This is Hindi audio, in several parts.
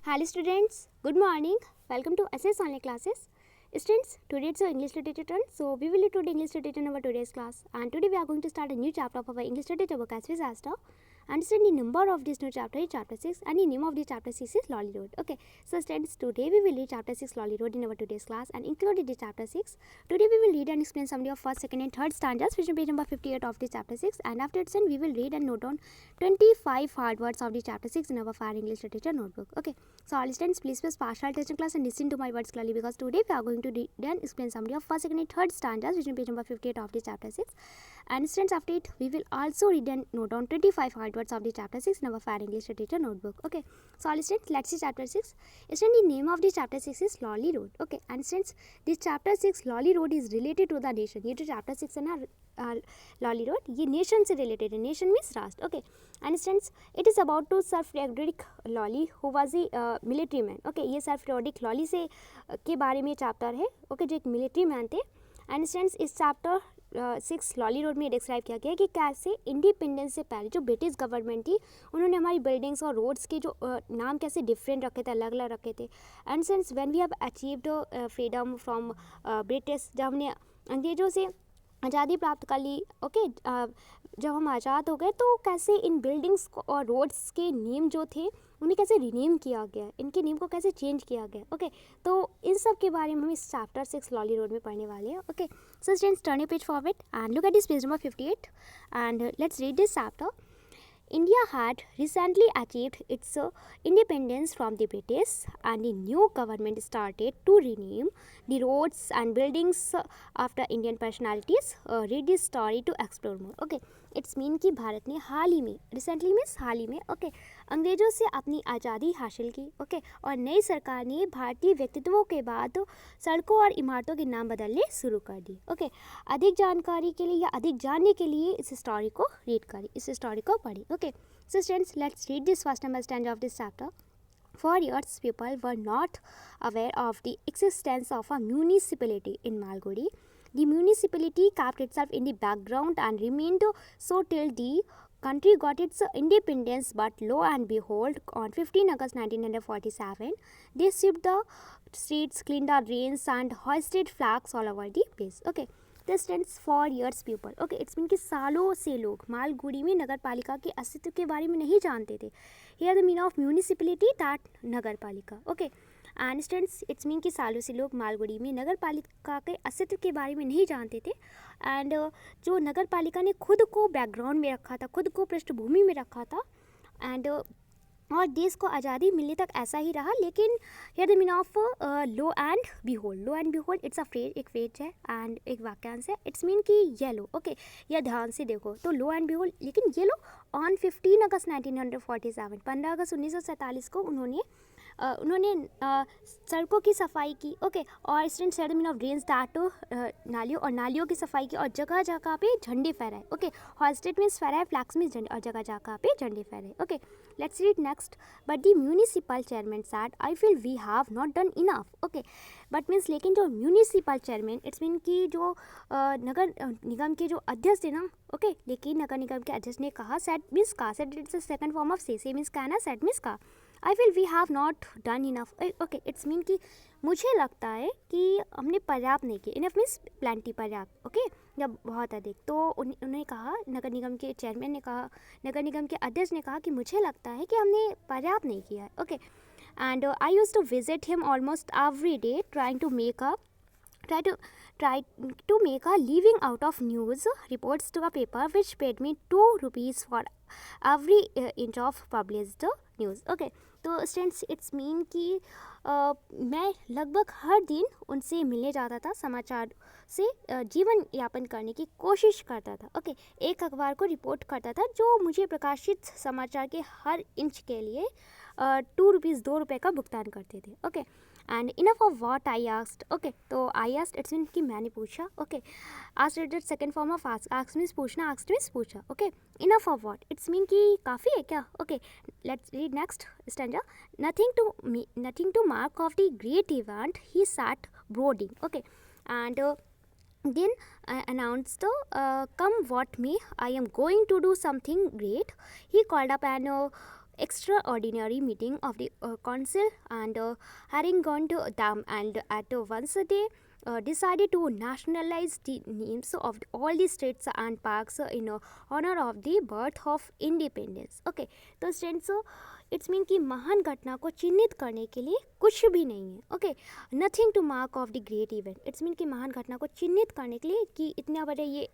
Hello students, good morning. Welcome to SS Online Classes. Students, today it's our English literature turn. So we will read today English literature in our today's class. And today we are going to start a new chapter of our English literature book as disaster. Understand the number of this new chapter is chapter 6 and the name of the chapter 6 is Lolly Road. Okay, so students, today we will read chapter 6 Lolly Road in our today's class and included the chapter 6. Today we will read and explain summary of first, second and third stanzas which is page number 58 of the chapter 6, and after it we will read and note down 25 hard words of the chapter 6 in our Fire English Literature notebook. Okay, so all students, please press partial attention class and listen to my words clearly because today we are going to read and explain summary of first, second and third stanzas which is page number 58 of the chapter 6. And students, after it we will also read and note down 25 hard words of the chapter 6 in our Fire English Literature notebook. Okay, so all students, let's see chapter 6. Students, the name of the chapter 6 is Lolly Road. Okay, and students, this chapter 6 Lolly Road is related to the nation. ये जो chapter 6 है ना Lolly Road, ये nation से related है. Nation means राष्ट्र. Okay, and students, it is about to Sir Frederick Lolly who was a military man. Okay, ये Sir Frederick Lolly से के बारे में चैप्टर है. Okay, जो एक military man थे. And students, इस चैप्टर 6 लॉली रोड में डिस्क्राइब किया गया है कि कैसे इंडिपेंडेंस से पहले जो ब्रिटिश गवर्नमेंट थी उन्होंने हमारी बिल्डिंग्स और रोड्स के जो नाम कैसे डिफरेंट रखे थे, अलग अलग रखे थे. And since when we have achieved freedom from British, जब हमने अंग्रेज़ों से आज़ादी प्राप्त कर ली. ओके, जब हम आज़ाद हो गए तो कैसे इन बिल्डिंग्स और रोड्स के नेम जो थे उन्हें कैसे रीनेम किया गया, इनके नेम को कैसे चेंज किया गया. ओके, तो इन सब के बारे में हम इस चैप्टर 6 लॉली रोड में पढ़ने वाले हैं. Okay, so students, turn your page forward and look at this page number 58 and let's read this chapter. India had recently achieved its independence from the British, and the new government started to rename the roads and buildings after Indian personalities. Read this story to explore more. Okay, it's mean कि भारत ने हाल ही में, रिसेंटली मीन्स हाल ही में, ओके, अंग्रेज़ों से अपनी आज़ादी हासिल की. ओके, और नई सरकार ने भारतीय व्यक्तित्वों के बाद सड़कों और इमारतों के नाम बदलने शुरू कर दिए. ओके, अधिक जानकारी के लिए या अधिक जानने के लिए इस स्टोरी को रीड करें, इस स्टोरी को पढ़ें. Okay, so students, let's read this first number stanza of this chapter. For years, people were not aware of the existence of a municipality in Malgudi. The municipality kept itself in the background and remained so till the country got its independence. But lo and behold, on 15 August 1947, they swept the streets, cleaned the drains, and hoisted flags all over the place. Okay. This stands for years people. Okay, it's mean कि सालों से लोग मालगुडी में नगर पालिका के अस्तित्व के बारे में नहीं जानते थे. Here the meaning of municipality, that नगर पालिका. Okay, and students, it's mean कि सालों से लोग मालगुडी में नगर पालिका के अस्तित्व के बारे में नहीं जानते थे. एंड जो नगर पालिका ने खुद को बैकग्राउंड में रखा था, खुद को पृष्ठभूमि में रखा था, एंड और देश को आज़ादी मिलने तक ऐसा ही रहा. लेकिन here the meaning of low and behold. Low and behold it's a phrase, एक फ्रेज है एंड एक वाक्यांश है. इट्स मीन कि येलो. ओके, यह ध्यान से देखो तो लो एंड बिहोल्ड. लेकिन ये लो ऑन 15 अगस्त 1947, 15 अगस्त 1947 को उन्होंने सड़कों की सफाई की. ओके, और student said the meaning of drains, that नालियों और नालियों की सफाई की और जगह जगह पे झंडे फहराए. ओके, हॉस्टेट मीन्स फहराए, फ्लैग्स मीन्स झंडे, और जगह जगह पे झंडे फहराए. Okay, let's read next. But the municipal chairman said, I feel we have not done enough. Okay, but means लेकिन जो म्यूनिसिपल चेयरमैन, इट्स मीन कि जो नगर निगम के जो अध्यक्ष थे ना. ओके, लेकिन नगर निगम के अध्यक्ष ने कहा, सेड मीन्स का, said it's a second form of say means का ना, सेड मीन्स का. I feel we have not done enough. Okay, it's mean कि मुझे लगता है कि हमने पर्याप्त नहीं किया. इनफ मीन्स प्लेंटी, पर्याप्त. ओके, जब बहुत अधिक. तो उन्होंने कहा, नगर निगम के चेयरमैन ने कहा, नगर निगम के अध्यक्ष ने कहा कि मुझे लगता है कि हमने पर्याप्त नहीं किया है. Okay, and I used to visit him almost every day trying to make a try to make a living out of news reports to a paper which paid me 2 rupees for every inch of published news. Okay, तो स्टूडेंट्स, इट्स मीन कि मैं लगभग हर दिन उनसे मिलने जाता था, समाचार से जीवन यापन करने की कोशिश करता था. ओके, एक अखबार को रिपोर्ट करता था जो मुझे प्रकाशित समाचार के हर इंच के लिए 2 रुपीज़, 2 रुपये का भुगतान करते थे. Okay, and enough of what I asked. Okay, तो आई आस्क्ड इट्स मीन कि मैंने पूछा. Okay, asked it second form of ask. Ask means पूछना, आस्क्ड मीन्स पूछा. Okay, enough of what, it's mean कि काफ़ी है क्या. Okay, let's read next stanza. Nothing to mark of the great event he sat brooding. Okay, and then announced, come what may, I am going to do something great. He called up an extraordinary meeting of the council, and having gone to them, and at once they decided to nationalize the names of all the streets and parks in honor of the birth of independence. Okay, तो स्टूडेंट्स इट्स मीन कि महान घटना को चिन्हित करने के लिए कुछ भी नहीं है. Okay, nothing to mark of the great event. It's mean कि महान घटना को चिन्हित करने के लिए कि इतना बड़ा ये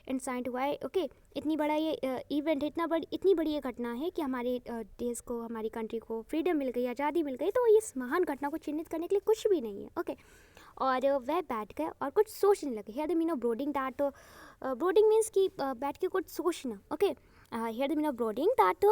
इंसाइट हुआ है. ओके, इतनी बड़ा ये इवेंट है, इतनी बड़ी ये घटना है कि हमारे देश को, हमारी कंट्री को फ्रीडम मिल गई, आज़ादी मिल गई. तो इस महान घटना को चिन्हित करने के लिए कुछ भी नहीं है. ओके, और वह बैठ गए और कुछ सोचने लगे. Here the mean of brooding that, brooding means कि बैठ के कुछ सोचना. Okay, here the mean of brooding that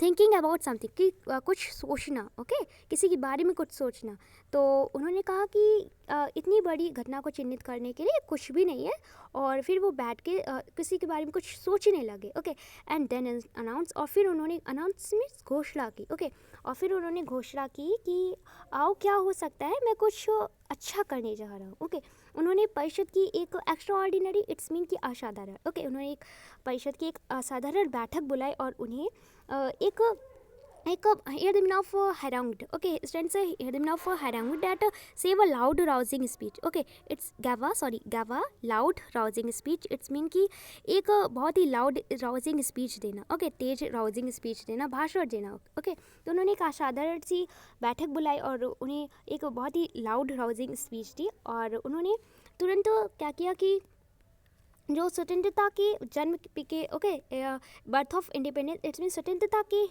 thinking about something, कि कुछ सोचना. ओके, किसी के बारे में कुछ सोचना. तो उन्होंने कहा कि इतनी बड़ी घटना को चिन्हित करने के लिए कुछ भी नहीं है. और फिर वो बैठ के किसी के बारे में कुछ सोचने लगे. ओके, एंड देन अनाउंस, और फिर उन्होंने अनाउंस मीन्स घोषणा की. ओके, और फिर उन्होंने घोषणा की कि आओ क्या हो सकता है, मैं कुछ अच्छा करने जा रहा हूँ. ओके, उन्होंने परिषद की एक एक्स्ट्रा ऑर्डिनरी, इट्स मीन कि असाधारण. ओके, उन्होंने एक परिषद की एक असाधारण बैठक बुलाई और उन्हें एक hear the meaning of harangued. Okay, students, hear the meaning of harangued, that say a loud rousing speech. Okay, it's gave a loud rousing speech. It's mean कि एक बहुत ही loud rousing speech देना. Okay, तेज rousing speech देना, भाषण देना. Okay, तो उन्होंने एक असाधारण सी बैठक बुलाई और उन्हें एक बहुत ही loud rousing speech दी. और उन्होंने तुरंत क्या किया कि जो स्वतंत्रता के जन्म के, okay, birth of independence, it's mean स्वतंत्रता के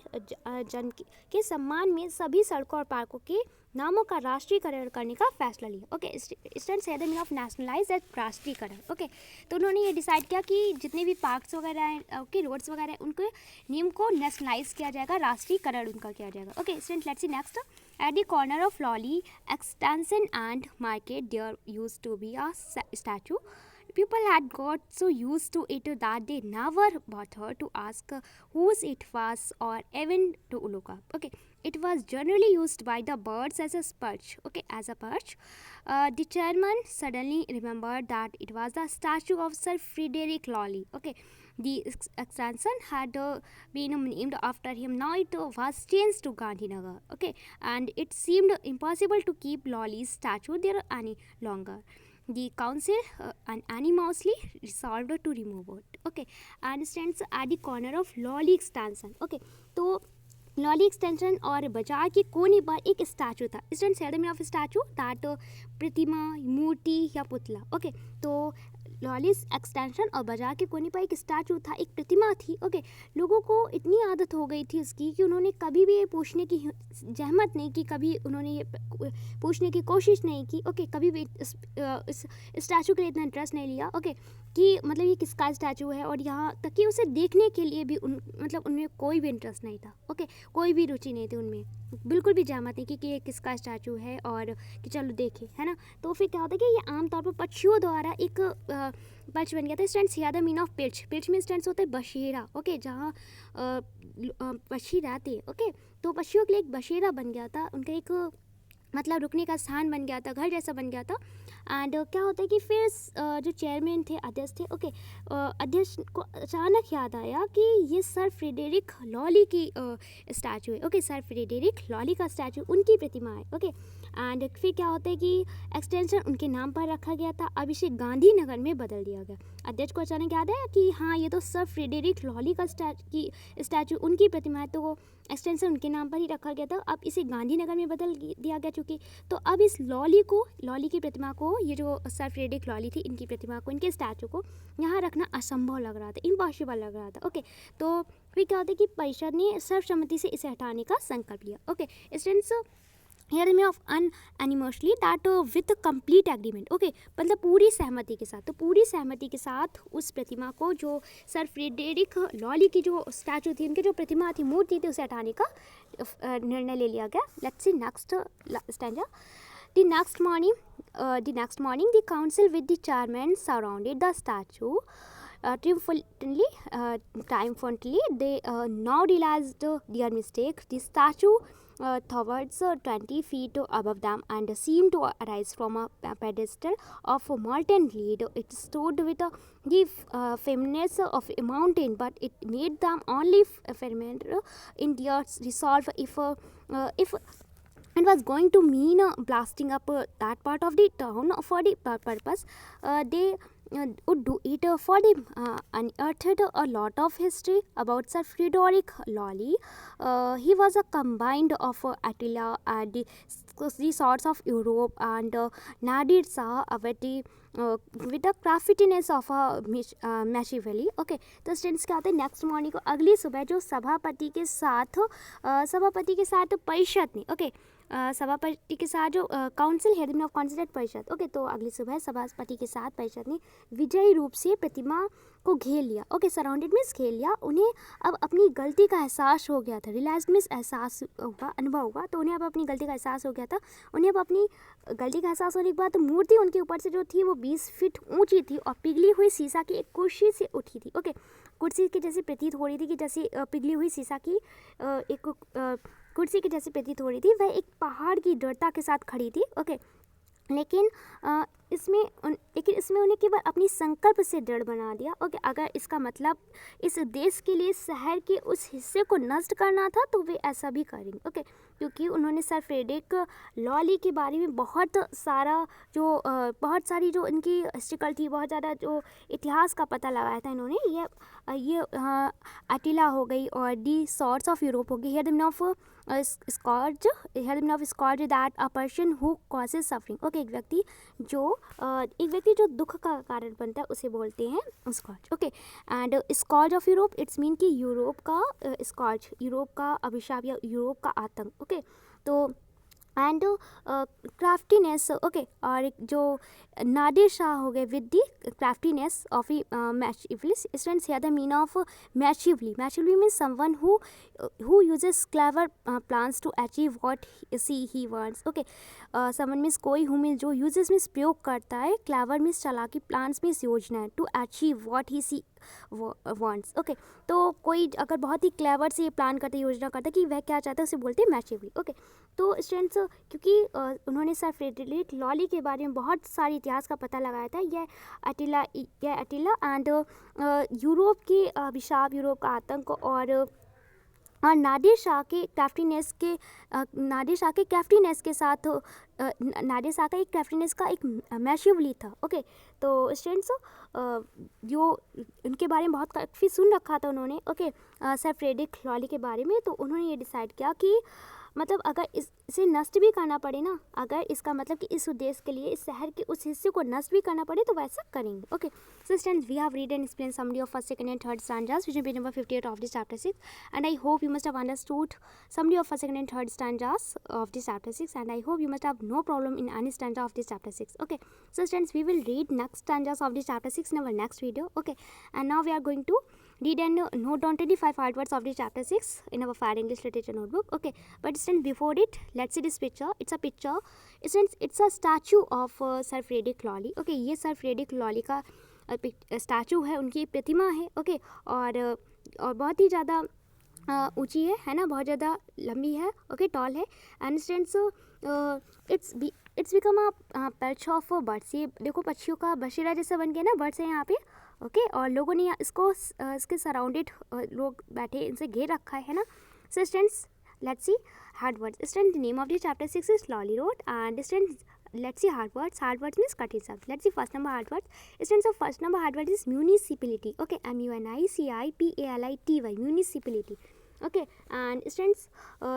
जन्म के सम्मान में सभी सड़कों और पार्कों के नामों का राष्ट्रीयकरण करने का फैसला लिया. ओके, स्टूडेंट्स है the meaning of nationalize at राष्ट्रीयकरण. ओके, तो उन्होंने ये डिसाइड किया कि जितने भी पार्क्स वगैरह हैं, ओके, रोड्स वगैरह हैं, उनके नियम को नेशनलाइज किया जाएगा, राष्ट्रीयकरण उनका किया जाएगा. Okay, student, let's see next. At the corner of Lolly Extension and Market, there used to be a statue. People had got so used to it that they never bothered to ask whose it was or even to look up. Okay, it was generally used by the birds as a perch. Okay, as a perch. The chairman suddenly remembered that it was the statue of Sir Frederick Lolly. Okay, the extension had been named after him. Now it was changed to Gandhinagar. Okay, and it seemed impossible to keep Lolly's statue there any longer. The council unanimously resolved to remove it. Okay, and stands at the corner of Lolly Extension. Okay, तो लॉली एक्सटेंशन और बाजार के कोने पर एक स्टैचू था. Students, here the meaning of statue, that प्रतिमा, मूर्ति या पुतला. ओके, तो लॉलीज एक्सटेंशन और बाजार के कोने पर एक स्टैचू था, एक प्रतिमा थी. ओके, लोगों को इतनी आदत हो गई थी उसकी कि उन्होंने कभी भी ये पूछने की जहमत नहीं की, कभी उन्होंने ये पूछने की कोशिश नहीं की. ओके, कभी भी इस स्टैचू के लिए इतना इंटरेस्ट नहीं लिया. ओके, कि मतलब ये किसका स्टैचू है, और यहाँ तक कि उसे देखने के लिए भी मतलब उनमें कोई भी इंटरेस्ट नहीं था. ओके, कोई भी रुचि नहीं थी उनमें, बिल्कुल भी जहमत नहीं कि ये किसका स्टैचू है और कि चलो देखें, है ना. तो फिर क्या होता है कि ये आमतौर पर पक्षियों द्वारा एक पर्च बन गया था. Stands, here the meaning of pitch. Pitch में स्टैंड्स होता है बसेरा. ओके, जहाँ पक्षी रहते हैं. ओके, तो पक्षियों के लिए एक बसेरा बन गया था, उनका एक मतलब रुकने का स्थान बन गया था, घर जैसा बन गया था. एंड क्या होता है कि फिर जो चेयरमैन थे, अध्यक्ष थे, ओके, अध्यक्ष को अचानक याद आया कि ये सर फ्रेडरिक लॉली की स्टैचू है. ओके, सर फ्रेडरिक लॉली का स्टैचू, उनकी प्रतिमा है. ओके, एंड फिर क्या होता है कि एक्सटेंशन उनके नाम पर रखा गया था, अब इसे गांधीनगर में बदल दिया गया. अध्यक्ष को अचानक याद आया कि हाँ, ये तो सर फ्रेडरिक लॉली का स्टैचू, उनकी प्रतिमा है, तो वो एक्सटेंशन उनके नाम पर ही रखा गया था. अब इसे गांधीनगर में बदल दिया गया चूँकि, तो अब इस लॉली की प्रतिमा को, ये जो सर फ्रेडरिक लॉली थी, इनकी प्रतिमा को, इनके स्टैचू को यहाँ रखना असंभव लग रहा था, इम्पॉसिबल लग रहा था. ओके, तो फिर क्या होता है कि परिषद ने सर्वसम्मति से इसे हटाने का संकल्प लिया. Okay, students, here the meaning of unanimously, that with complete agreement. Okay, मतलब पूरी सहमति के साथ. तो पूरी सहमति के साथ उस प्रतिमा को, जो सर फ्रेडरिक लॉली की जो स्टैचू थी, उनकी जो प्रतिमा थी, मूर्ति थी, उसे हटाने का निर्णय ले लिया गया. Let's see next stanza. The next morning, the council with the chairman surrounded the statue. Triumphantly, they now realized their mistake. The statue towards 20 feet above them and seemed to arise from a pedestal of molten lead. It stood with the firmness of a mountain, but it made them only firmer in their resolve. If it was going to mean blasting up that part of the town for the purpose, they would do it. For the unearthed a lot of history about Sir Frederick Lawley. He was a combined of Attila and the sorts of Europe and Nadir Shah with the craftiness of a Machiavelli. Okay, तो स्टूडेंट्स क्या होते हैं, नेक्स्ट मॉर्निंग को अगली सुबह जो सभापति के साथ परिषद ने, ओके, सभापति के साथ जो काउंसिल हेड ऑफ काउंसिल परिषद, ओके, तो अगली सुबह सभापति के साथ परिषद ने विजयी रूप से प्रतिमा को घेर लिया. ओके, सराउंडेड मीन्स घेर लिया. उन्हें अब अपनी गलती का एहसास हो गया था. रियलाइज मीन्स एहसास होगा, अनुभव होगा. तो उन्हें अब अपनी गलती का एहसास हो गया था. उन्हें अब अपनी गलती का एहसास होने के बाद मूर्ति उनके ऊपर से जो थी वो 20 फीट ऊंची थी और पिघली हुई शीशा की एक कुर्सी से उठी थी. ओके, कुर्सी की जैसे प्रतीत हो रही थी कि जैसे पिघली हुई शीशा की एक कुर्सी की जैसी प्रतीत हो रही थी. वह एक पहाड़ की दृढ़ता के साथ खड़ी थी. ओके, लेकिन इसमें उन्हें केवल अपनी संकल्प से दृढ़ बना दिया. ओके, अगर इसका मतलब इस देश के लिए शहर के उस हिस्से को नष्ट करना था तो वे ऐसा भी करेंगे. ओके, क्योंकि उन्होंने सर फ्रेडरिक लॉली के बारे में बहुत सारी जो इनकी हिस्ट्रिकल थी, बहुत ज़्यादा जो इतिहास का पता लगाया था इन्होंने. ये अटिला हो गई और दी सॉर्ट्स ऑफ यूरोप हो गई. Here the meaning of scourge that a person who causes suffering. Okay, एक व्यक्ति जो दुख का कारण बनता है उसे बोलते हैं scourge. Okay, and scourge of Europe it's mean कि यूरोप का स्कॉर्ज, यूरोप का अभिशाप या यूरोप का आतंक. ओके, तो एंड क्राफ्टीनेस. ओके, और जो नादिर शाह हो गए with the craftiness of Machiavelli. Students here the mean of Machiavelli. Machiavelli means someone who uses clever plans to achieve what he wants. Okay, someone means कोई, हु मीन्स जो, यूजेस मीन्स प्रयोग करता है, क्लेवर मीन्स चालाकी, प्लान्स मीन्स योजना, to achieve what he see wants. Okay, तो कोई अगर बहुत ही क्लेवर से ये प्लान करता है, योजना करता है कि वह क्या चाहता है, उसे बोलते हैं मैचिवली. ओके, तो स्टूडेंट्स क्योंकि उन्होंने सर फ्रेडरिक लॉली के बारे में बहुत सारी इतिहास का पता लगाया था. यह अटिला एंड यूरोप के अभिशाप, यूरोप का आतंक और नादिर शाह के क्राफ्टीनेस के साथ नादिर शाह का एक क्राफ्टीनेस का एक मैशिवली था. ओके, तो स्टूडेंट्स जो उनके बारे में बहुत काफ़ी सुन रखा था उन्होंने. ओके, सर फ्रेडरिक लॉली के बारे में. तो उन्होंने ये डिसाइड किया कि मतलब अगर इसे नष्ट भी करना पड़े ना, अगर इसका मतलब कि इस उद्देश्य के लिए इस शहर के उस हिस्से को नष्ट भी करना पड़े तो वैसा करेंगे. Okay, so students we have read and explain summary of first, second and third stanzas which is page number 58 of this chapter 6, and I hope you must have understood summary of first, second and third stanzas of this chapter 6, and I hope you must have no problem in any stanza of this chapter 6. Okay, so students we will read next stanzas of this chapter 6 in our next video. Okay, and now we are going to read and note down 25 hard words of this chapter 6 in our Fire English Literature notebook. Okay, but students before it, let's see this picture. It's a picture. It's a statue of Sir Frederick Lawley. Okay, ये Sir Frederick Lawley का स्टैचू है, उनकी प्रतिमा है. ओके, और बहुत ही ज़्यादा ऊंची है ना, बहुत ज़्यादा लंबी है. ओके, टॉल है. And students it's become a perch of birds. ये देखो पक्षियों का बसेरा जैसा बन गया ना, बर्ड्स है यहाँ पे. ओके, और लोगों ने इसको इसके सराउंडेड लोग बैठे, इनसे घेर रखा है ना. So students let's see hard words. Students, the name of the chapter 6 is Lawley Road, and students, let's see hard words. Hard words means cut itself. Let's see first number hard words. Students, so first number hard word is municipality. Okay, municipality, municipality. Okay, and students,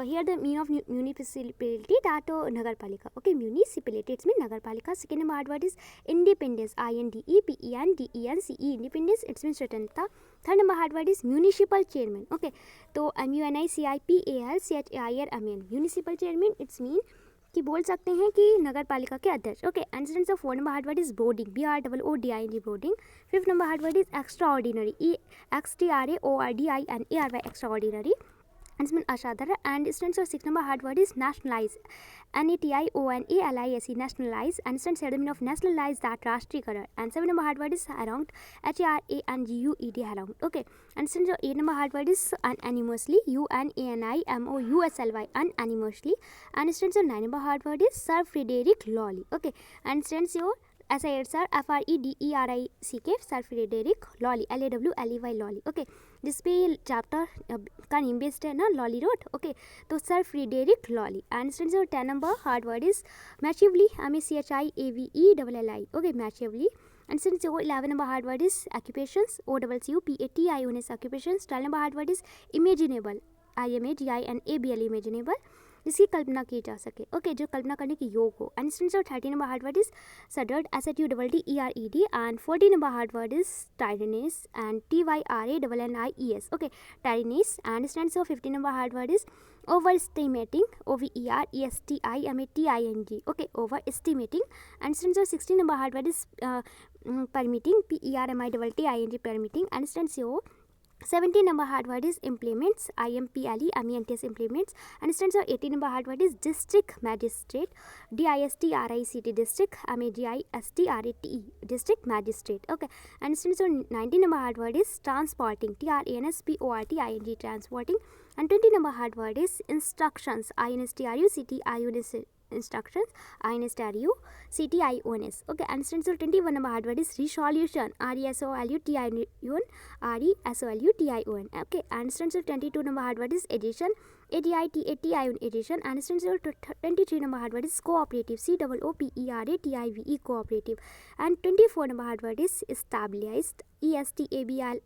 here the meaning of municipality, that nagarpalika. Okay, municipality, it's mean nagarpalika. Second number hard word is independence. independence. Independence, it's means स्वतंत्रता. Third number hard word is municipal chairman. Okay, तो municipalchairman. Municipal chairman it's mean कि बोल सकते हैं कि नगर पालिका के अध्यक्ष. Okay, and students of four number hard word is boarding. BROODING boarding. Fifth number hard word is extra ordinary. EXTRAORDINARY extra ordinary. and it's Ashadhar. And students, your 6 number hard word is nationalize. Nationalize, nationalize. And students, the meaning of nationalize that Rashtrikara. And 7 number hard word is around, HARANGUED, around. Okay. And students, your 8 number hard word is unanimously, UNANIMOUSLY, unanimously. And students, your 9 number hard word is Sir Frederick Lolly. Okay. And students, your as I said, FREDERICK, Sir Frederick Lolly, LAWLEY, Lolly. Okay, जिस पे चैप्टर का नेम बेस्ड है ना, लॉली रोड. ओके, तो sir Frederick Lawley. And students, your 10 number hard word is massively, MACHIAVELLY. Okay, massively. And since your 11 number hard word is occupations, OCCUPATIONS, occupations. 12 number hard word is imaginable, IMAGINABLE, imaginable, जिसकी कल्पना की जा सके. ओके, जो कल्पना करने की योग हो. एंड स्टूडेंट्स, और 30 number hard word is SUDDERED, SUDDERED. And 40 number hard word is tidiness, and TYRANNIES. Okay, tidiness. And students, और 50 number hard word is overestimating, OVERESTIMATING. Okay, overestimating. And students, your 16 number hard word is permitting, PERMITTING, permitting. And students, your 17 number hard word is implements, IMPLEMENTS, implements. And students, your 18 number hard word is district magistrate, DISTRICT, district, MAGISTRATE, district magistrate. Okay. And students, your 19 number hard word is transporting, TRANSPORTING, transporting. And 20 number hard word is instructions, INSTRUCTIONS, instructions, INSTRUCTIONS. Okay, and students, 21 number hard word is resolution, RESOLUTION, RESOLUTION. Okay, and students, 22 number hard word is addition, ADITATION, addition. And students, 23 number hard word is cooperative, COOPERATIVE, cooperative. And 24 number hard word is stabilized, ESTABLISED,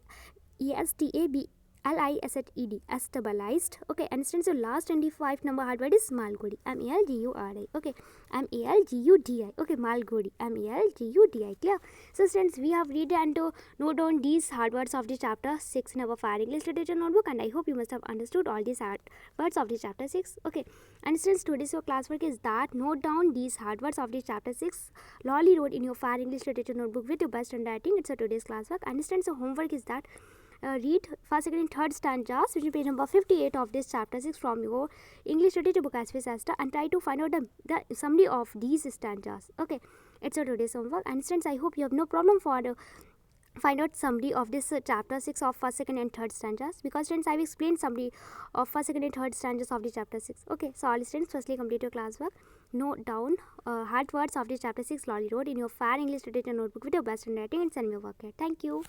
stabilized. Okay, and students, your last 25 number hard word is Malgudi, MALGURI. Okay, MALGUDI. Okay, Malgudi, MALGUDI. Clear? So students, we have read and to note down these hard words of the chapter 6 in our Fire English Literature notebook, and I hope you must have understood all these hard words of the chapter 6. Okay, and students, today's your classwork is that note down these hard words of the chapter 6 Lolly Road in your Fire English Literature notebook with your best handwriting. It's a today's classwork. And students, your homework is that read first, second and third stanzas, which is page number 58 of this chapter 6 from your English Literature book as Asta, and try to find out the summary of these stanzas. Okay, it's a today's homework. And students, I hope you have no problem for find out summary of this chapter 6 of first, second and third stanzas, because students, I have explained summary of first, second and third stanzas of the chapter 6. Okay, so all students, firstly complete your classwork, note down hard words of the chapter 6 Lolly Road in your Fair English Literature notebook with your best handwriting, and send me your work here. Thank you.